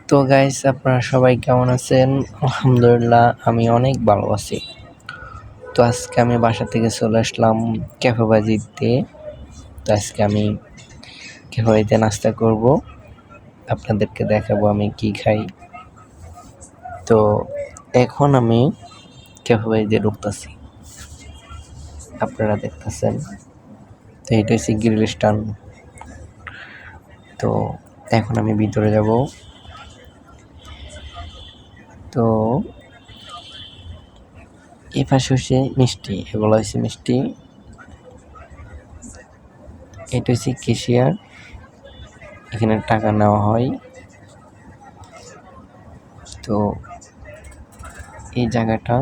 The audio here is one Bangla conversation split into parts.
তো গাইস, আপনারা সবাই কেমন আছেন? আলহামদুলিল্লাহ, আমি অনেক ভালো আছি। তো আজকে আমি বাসা থেকে চলে আসলাম ক্যাফে বাজিতে। তো আজকে আমি ক্যাফে বাজিতে নাস্তা করব, আপনাদেরকে দেখাবো আমি কি খাই। তো এখন আমি ক্যাফে বাজিতে ঢুকতেছি, আপনারা দেখতেছেন। তো এটা হচ্ছে গ্রিল স্ট্যান্ড। তো এখন আমি ভিতরে যাব। তো এই পাশে হচ্ছে মিষ্টি, এগুলো হচ্ছে মিষ্টি। এটা হচ্ছে ক্যাশিয়ার, এখানে টাকা নেওয়া হয়। তো এই জায়গাটা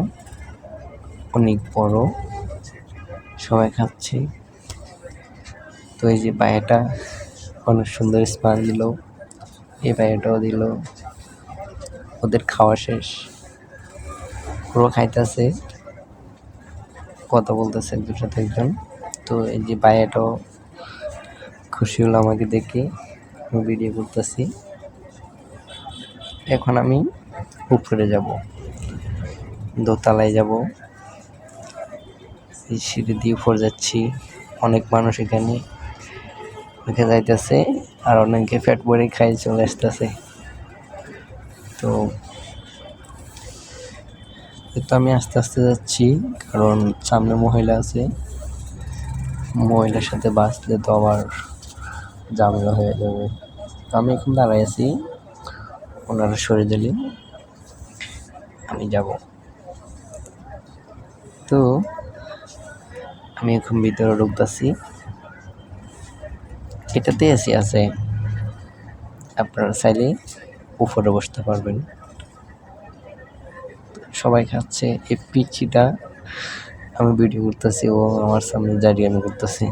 অনেক বড়, সবাই খাচ্ছে। তো এই যে পায়েটা অনেক সুন্দর স্মাইল দিল, এই পায়েটাও দিল। ওদের খাওয়া শেষ, পুরো খাইতেছে, কথা বলতেছে একজনের সাথে একজন। তো এই যে পায়েটাও খুশি হলো আমাকে দেখে, আমি ভিডিও করতেছি। এখন আমি উপরে যাব, দোতলায় যাব। এই সিঁড়ি দিয়ে উপরে যাচ্ছি, অনেক মানুষ এখানে উঠে যাইতেছে, আর অনেকে পেট ভরে খাই চলে আসতেছে। তো আমি আস্তে আস্তে যাচ্ছি, কারণ সামনে মহিলা আছে, মহিলার সাথে বাঁচলে তো আবার ঝামেলা হয়ে যাবে। তো আমি এখন দাঁড়াই আছি, ওনারা সরে দিলে আমি যাব। তো আমি এখন ভিতরে ঢুকতেছি, এটাতে এসি আছে, আপনারা চাইলে উপরে বসতে পারবেন। সবাই খাচ্ছে, এই পিচিটা আমি ভিডিও করতেছি, ও আমার সামনে দাঁড়িয়ে আমি করতেছি।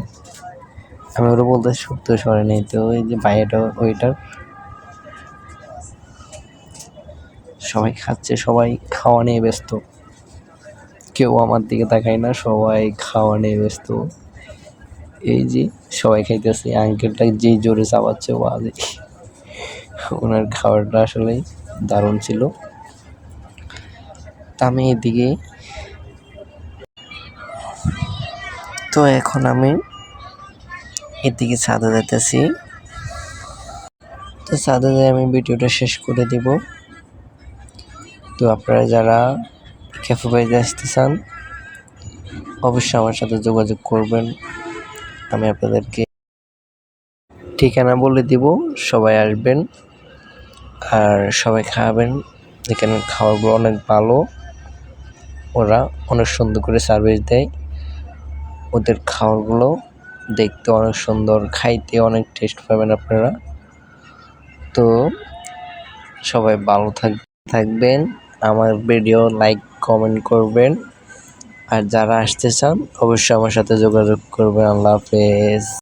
আমি ওরা বলতেছি সত্য সরে নেই। তো এই যে বাইরেটা ওইটার সবাই খাচ্ছে, সবাই খাওয়া নিয়ে ব্যস্ত, কেউ আমার দিকে তাকায় না, সবাই খাওয়া নিয়ে ব্যস্ত। এই যে সবাই খাইতেছে, আঙ্কেলটা যেই জোরে চাবাচ্ছে ওয়াজে, ওনার খাবারটা আসলেই দারুণ ছিল। তা আমি এদিকে, তো এখন আমি এদিকে ছাদে যাইতেছি। তো ছাদে যাই আমি ভিডিওটা শেষ করে দিব। তো আপনারা যারা ক্যাফে বাজিতে আসতে চান, অবশ্যই আমার সাথে যোগাযোগ করবেন, আমি আপনাদেরকে ঠিকানা বলে দিব, সবাই আসবেন আর সবাই খাবেন। এখানে খাবারগুলো অনেক ভালো, ওরা অনেক সুন্দর করে সার্ভিস দেয়। ওদের খাবারগুলো দেখতে অনেক সুন্দর, খাইতে অনেক টেস্ট পাবেন আপনারা। তো সবাই ভালো থাকবেন, আমার ভিডিও লাইক কমেন্ট করবেন, আর যারা আসতে চান অবশ্যই আমার সাথে যোগাযোগ করবেন। আল্লাহ হাফেজ।